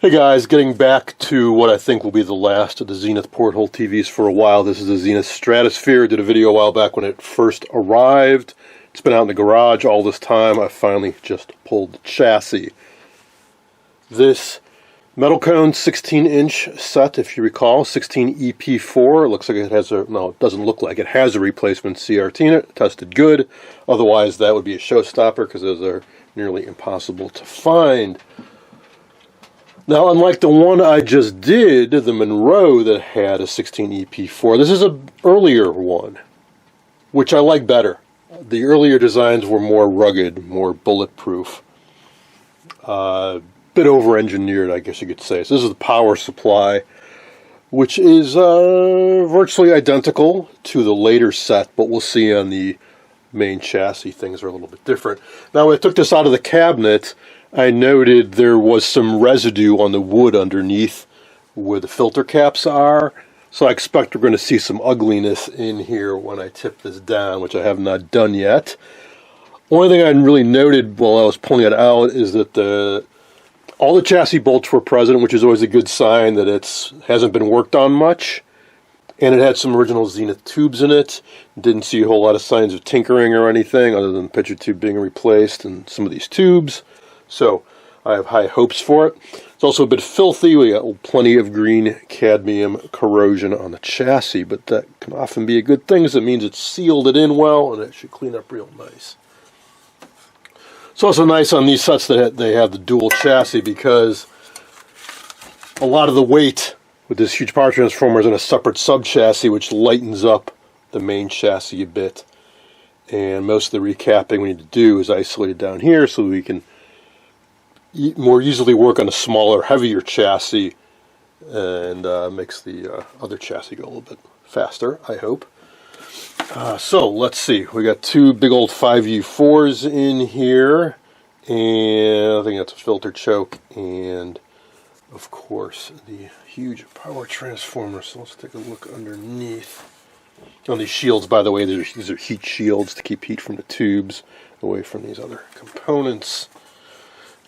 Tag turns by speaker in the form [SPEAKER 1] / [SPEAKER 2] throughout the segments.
[SPEAKER 1] Hey guys, getting back to what I think will be the last of the Zenith porthole TVs for a while. This is the Zenith Stratosphere. I did a video a while back when it first arrived. It's been out in the garage all this time. I finally just pulled the chassis. This metal cone 16-inch set, if you recall, 16 EP4. It looks like it has no, it doesn't look like it has a replacement CRT in it. Tested good. Otherwise, that would be a showstopper because those are nearly impossible to find. Now, unlike the one I just did, the Monroe that had a 16 EP4, this is an earlier one, which I like better. The earlier designs were more rugged, more bulletproof, bit over-engineered, I guess you could say. So this is the power supply, which is virtually identical to the later set, but we'll see on the main chassis things are a little bit different. Now, when I took this out of the cabinet, I noted there was some residue on the wood underneath where the filter caps are, so I expect we're going to see some ugliness in here when I tip this down, which I have not done yet. Only thing I really noted while I was pulling it out is that all the chassis bolts were present, which is always a good sign that it hasn't been worked on much. And it had some original Zenith tubes in it. Didn't see a whole lot of signs of tinkering or anything other than the picture tube being replaced and some of these tubes. So I have high hopes for it. It's also a bit filthy. We got plenty of green cadmium corrosion on the chassis, but that can often be a good thing because it means it's sealed it in well and it should clean up real nice. It's also nice on these sets that they have the dual chassis because a lot of the weight with this huge power transformer is in a separate sub-chassis which lightens up the main chassis a bit. And most of the recapping we need to do is isolate it down here so we can more easily work on a smaller, heavier chassis and makes the other chassis go a little bit faster, I hope. So let's see, we got two big old 5U4s in here, and I think that's a filter choke, and of course the huge power transformer. So let's take a look underneath. On these shields, by the way, these are heat shields to keep heat from the tubes away from these other components.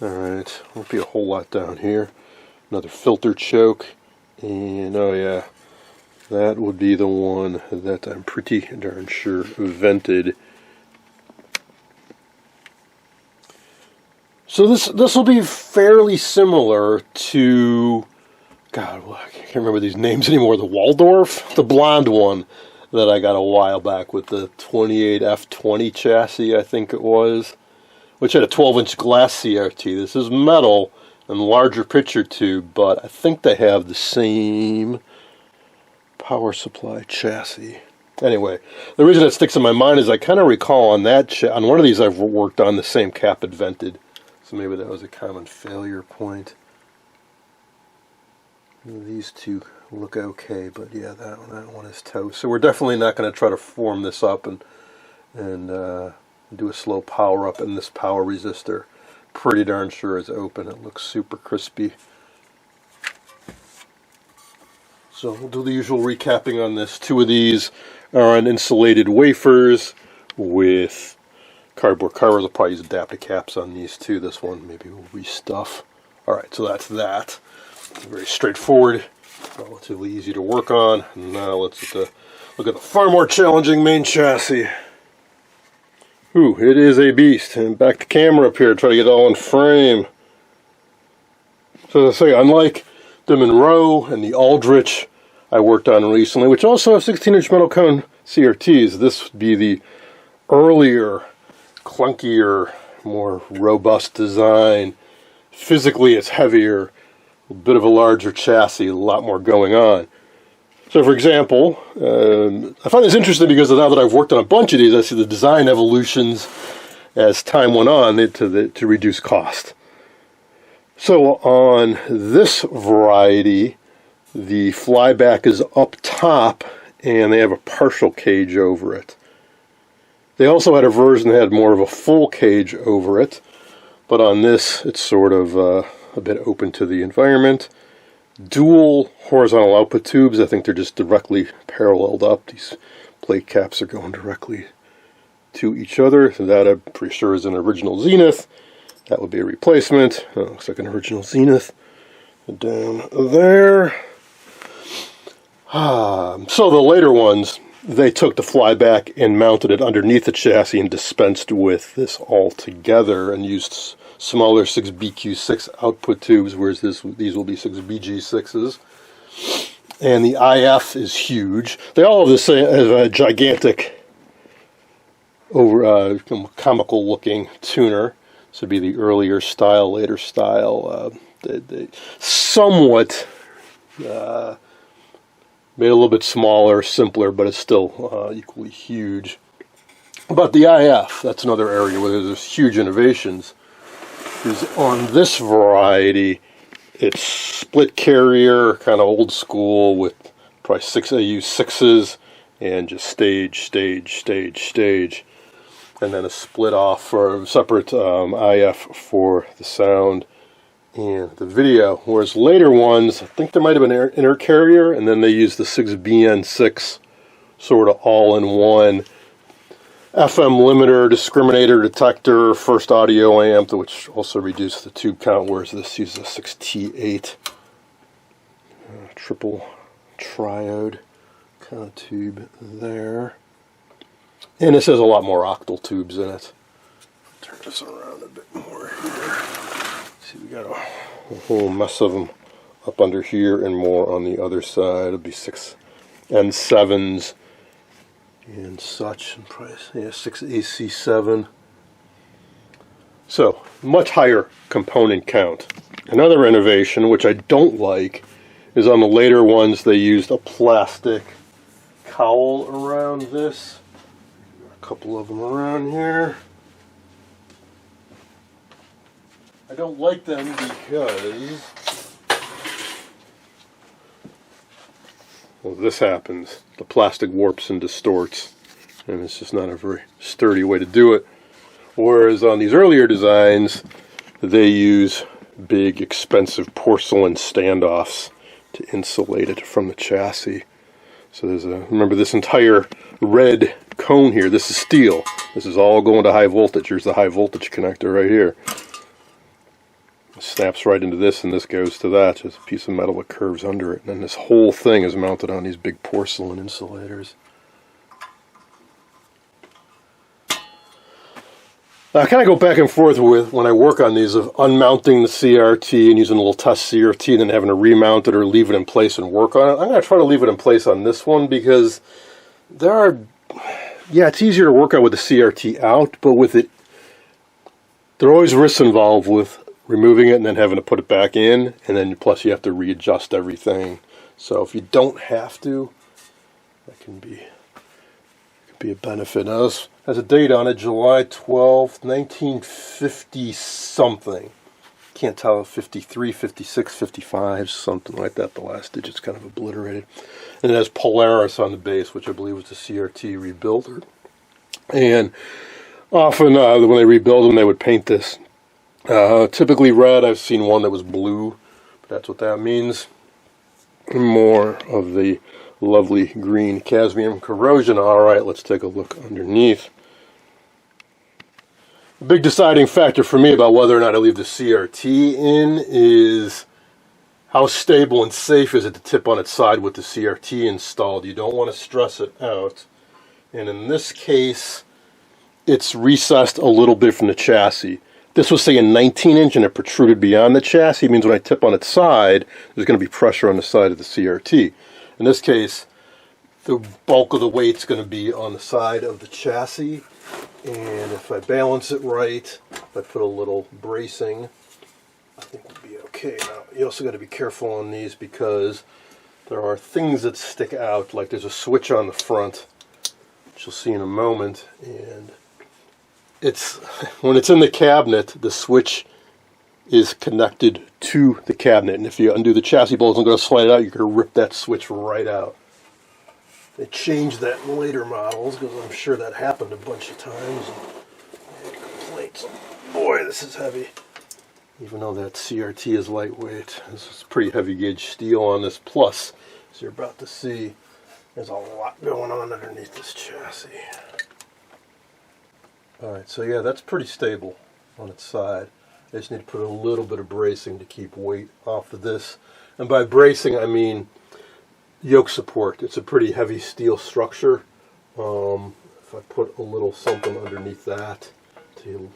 [SPEAKER 1] Alright, won't be a whole lot down here. Another filter choke, and oh yeah, that would be the one that I'm pretty darn sure vented. So this will be fairly similar to, God, I can't remember these names anymore, the Waldorf, the blonde one that I got a while back with the 28F20 chassis, I think it was, which had a 12-inch glass CRT. This is metal and larger picture tube, but I think they have the same power supply chassis. Anyway, the reason it sticks in my mind is I kind of recall on on one of these I've worked on, the same cap had vented. So maybe that was a common failure point. These two look okay, but yeah, that one is toast. So we're definitely not going to try to form this up and do a slow power up, and this power resistor pretty darn sure is open. It looks super crispy. So we'll do the usual recapping on this. Two of these are on insulated wafers with cardboard covers. I'll probably use adapter caps on these two. This one maybe we'll restuff. Alright, so that's that. Very straightforward, relatively easy to work on. Now let's look at the far more challenging main chassis. Ooh, it is a beast. And back to camera up here, try to get it all in frame. So as I say, unlike the Monroe and the Aldrich I worked on recently, which also have 16-inch metal cone CRTs, this would be the earlier, clunkier, more robust design. Physically it's heavier, a bit of a larger chassis, a lot more going on. So for example, I find this interesting because now that I've worked on a bunch of these, I see the design evolutions as time went on to reduce cost. So on this variety, the flyback is up top and they have a partial cage over it. They also had a version that had more of a full cage over it, but on this it's sort of a bit open to the environment. Dual horizontal output tubes. I think they're just directly paralleled up. These plate caps are going directly to each other. So that I'm pretty sure is an original Zenith. That would be a replacement. Looks like an original Zenith. down there. So the later ones, they took the flyback and mounted it underneath the chassis and dispensed with this altogether and used smaller 6BQ6 output tubes, whereas these will be 6BG6s. And the IF is huge. They all have this as a gigantic, comical looking tuner. This would be the earlier style, later style. They somewhat made a little bit smaller, simpler, but it's still equally huge. But the IF, that's another area where there's huge innovations. Is on this variety, it's split carrier, kind of old school, with probably 6 AU6s, and just stage, and then a split off for separate IF for the sound and the video. Whereas later ones, I think there might have been an inner carrier, and then they used the 6BN6 sort of all-in-one FM limiter, discriminator, detector, first audio amp, which also reduced the tube count, whereas this uses a 6T8 triple triode kind of tube there. And this has a lot more octal tubes in it. Turn this around a bit more here. See, we got a whole mess of them up under here and more on the other side. It'll be 6 N7s and such, and probably 6 AC7. So, much higher component count. Another innovation, which I don't like, is on the later ones they used a plastic cowl around this. A couple of them around here. I don't like them because, well, this happens. The plastic warps and distorts, and it's just not a very sturdy way to do it. Whereas on these earlier designs, they use big, expensive porcelain standoffs to insulate it from the chassis. So there's remember this entire red cone here, this is steel. This is all going to high voltage. Here's the high voltage connector right here. It snaps right into this, and this goes to that. Just a piece of metal that curves under it. And then this whole thing is mounted on these big porcelain insulators. I kind of go back and forth with, when I work on these, of unmounting the CRT and using a little test CRT and then having to remount it or leave it in place and work on it. I'm going to try to leave it in place on this one because there are, it's easier to work on with the CRT out, but with it, there are always risks involved with removing it and then having to put it back in, and then plus you have to readjust everything. So if you don't have to, that can be a benefit. Now this has a date on it, July 12th, 1950 something. Can't tell, 53, 56, 55, something like that. The last digit's kind of obliterated. And it has Polaris on the base, which I believe was the CRT rebuilder. And often when they rebuild them, they would paint this typically red. I've seen one that was blue, but that's what that means. More of the lovely green cadmium corrosion. Alright, let's take a look underneath. The big deciding factor for me about whether or not I leave the CRT in is how stable and safe is it to tip on its side with the CRT installed. You don't want to stress it out. And in this case, it's recessed a little bit from the chassis. This was, say, a 19-inch and it protruded beyond the chassis. It means when I tip on its side, there's going to be pressure on the side of the CRT. In this case, the bulk of the weight's going to be on the side of the chassis. And if I balance it right, if I put a little bracing, I think we'll be okay. Now, you also got to be careful on these because there are things that stick out, like there's a switch on the front, which you'll see in a moment, and it's when it's in the cabinet, the switch is connected to the cabinet, and if you undo the chassis bolts and go to slide it out, you're going to rip that switch right out. They changed that in later models because I'm sure that happened a bunch of times. And complaints. Boy, this is heavy. Even though that CRT is lightweight, this is pretty heavy gauge steel on this. Plus, as you're about to see, there's a lot going on underneath this chassis. Alright, so yeah, that's pretty stable on its side. I just need to put a little bit of bracing to keep weight off of this. And by bracing, I mean yoke support. It's a pretty heavy steel structure. If I put a little something underneath that to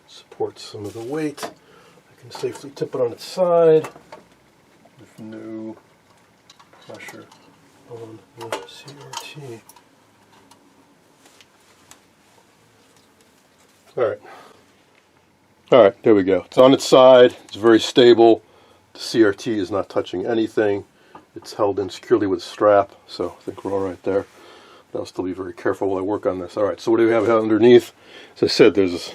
[SPEAKER 1] support some of the weight, I can safely tip it on its side with no pressure on the CRT. Alright, there we go. It's on its side, it's very stable. The CRT is not touching anything. It's held in securely with a strap, so I think we're alright there. I'll still be very careful while I work on this. Alright, so what do we have underneath? As I said, there's a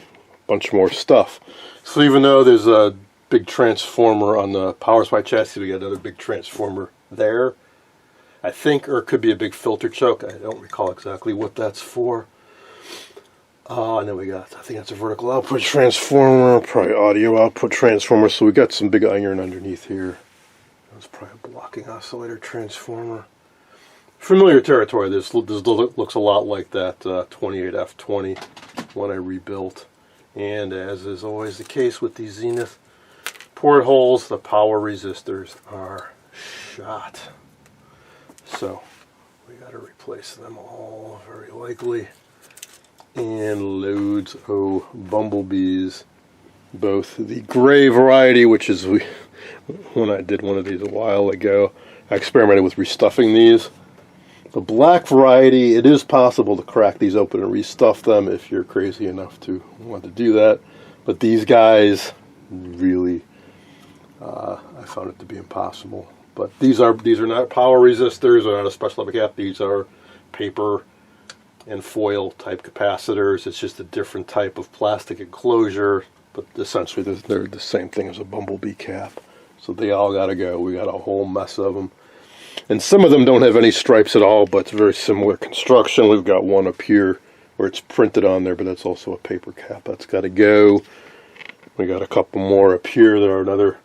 [SPEAKER 1] bunch more stuff. So even though there's a big transformer on the power supply chassis, we got another big transformer there, I think, or it could be a big filter choke. I don't recall exactly what that's for. And then we got, I think that's a vertical output transformer, probably audio output transformer. So we got some big iron underneath here. That's probably a blocking oscillator transformer. Familiar territory. This looks a lot like that 28F20 when I rebuilt. And as is always the case with these Zenith portholes, the power resistors are shot. So we got to replace them all, very likely. And loads of bumblebees, both the gray variety, which is when I did one of these a while ago, I experimented with restuffing these. The black variety, it is possible to crack these open and restuff them if you're crazy enough to want to do that. But these guys, really, I found it to be impossible. But these are not power resistors, they're not a special level cap. These are paper and foil type capacitors. It's just a different type of plastic enclosure, but essentially they're the same thing as a bumblebee cap. So they all got to go. We got a whole mess of them. And some of them don't have any stripes at all, but it's very similar construction. We've got one up here where it's printed on there, but that's also a paper cap. That's got to go. We got a couple more up here. There are another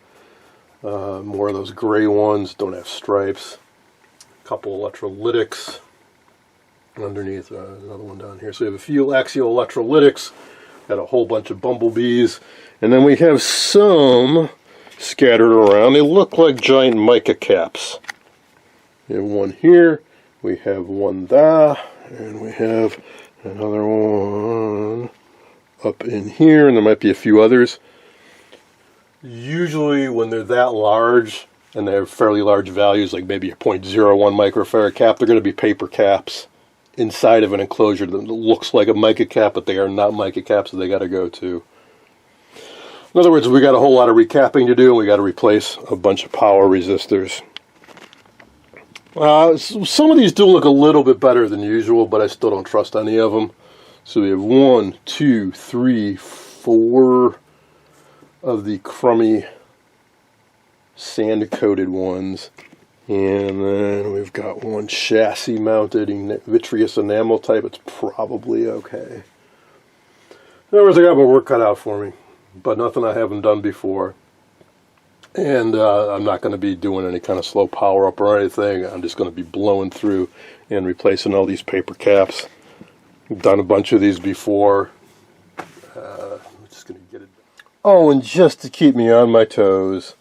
[SPEAKER 1] more of those gray ones, don't have stripes. A couple electrolytics underneath, another one down here. So we have a few axial electrolytics, got a whole bunch of bumblebees, and then we have some scattered around. They look like giant mica caps. We have one here, we have one there, and we have another one up in here, and there might be a few others. Usually when they're that large, and they have fairly large values, like maybe a 0.01 microfarad cap, they're going to be paper caps inside of an enclosure that looks like a mica cap, but they are not mica caps, so they got to go too. In other words, we got a whole lot of recapping to do, and we got to replace a bunch of power resistors. Some of these do look a little bit better than usual, but I still don't trust any of them. So we have 1, 2, 3, 4 of the crummy sand-coated ones. And then we've got one chassis mounted vitreous enamel type. It's probably okay. In other words, I got my work cut out for me, but nothing I haven't done before. And I'm not going to be doing any kind of slow power up or anything. I'm just going to be blowing through and replacing all these paper caps. I've done a bunch of these before. I'm just going to get it done. Oh, and just to keep me on my toes,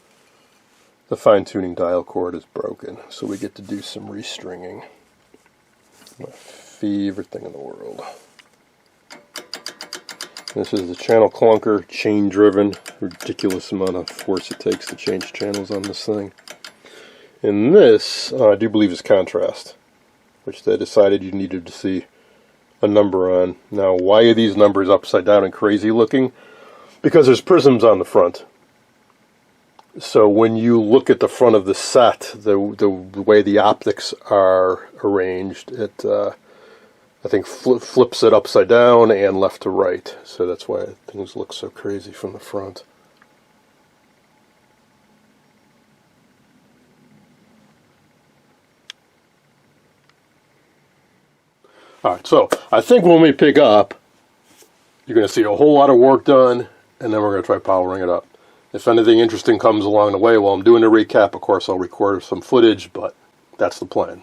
[SPEAKER 1] the fine-tuning dial cord is broken, so we get to do some restringing. My favorite thing in the world. This is the channel clunker, chain-driven. Ridiculous amount of force it takes to change channels on this thing. And this, I do believe, is contrast, which they decided you needed to see a number on. Now, why are these numbers upside down and crazy looking? Because there's prisms on the front. So when you look at the front of the set, the way the optics are arranged, it I think flips it upside down and left to right. So that's why things look so crazy from the front. Alright, so I think when we pick up, you're going to see a whole lot of work done, and then we're going to try powering it up. If anything interesting comes along the way while I'm doing the recap, of course I'll record some footage, but that's the plan.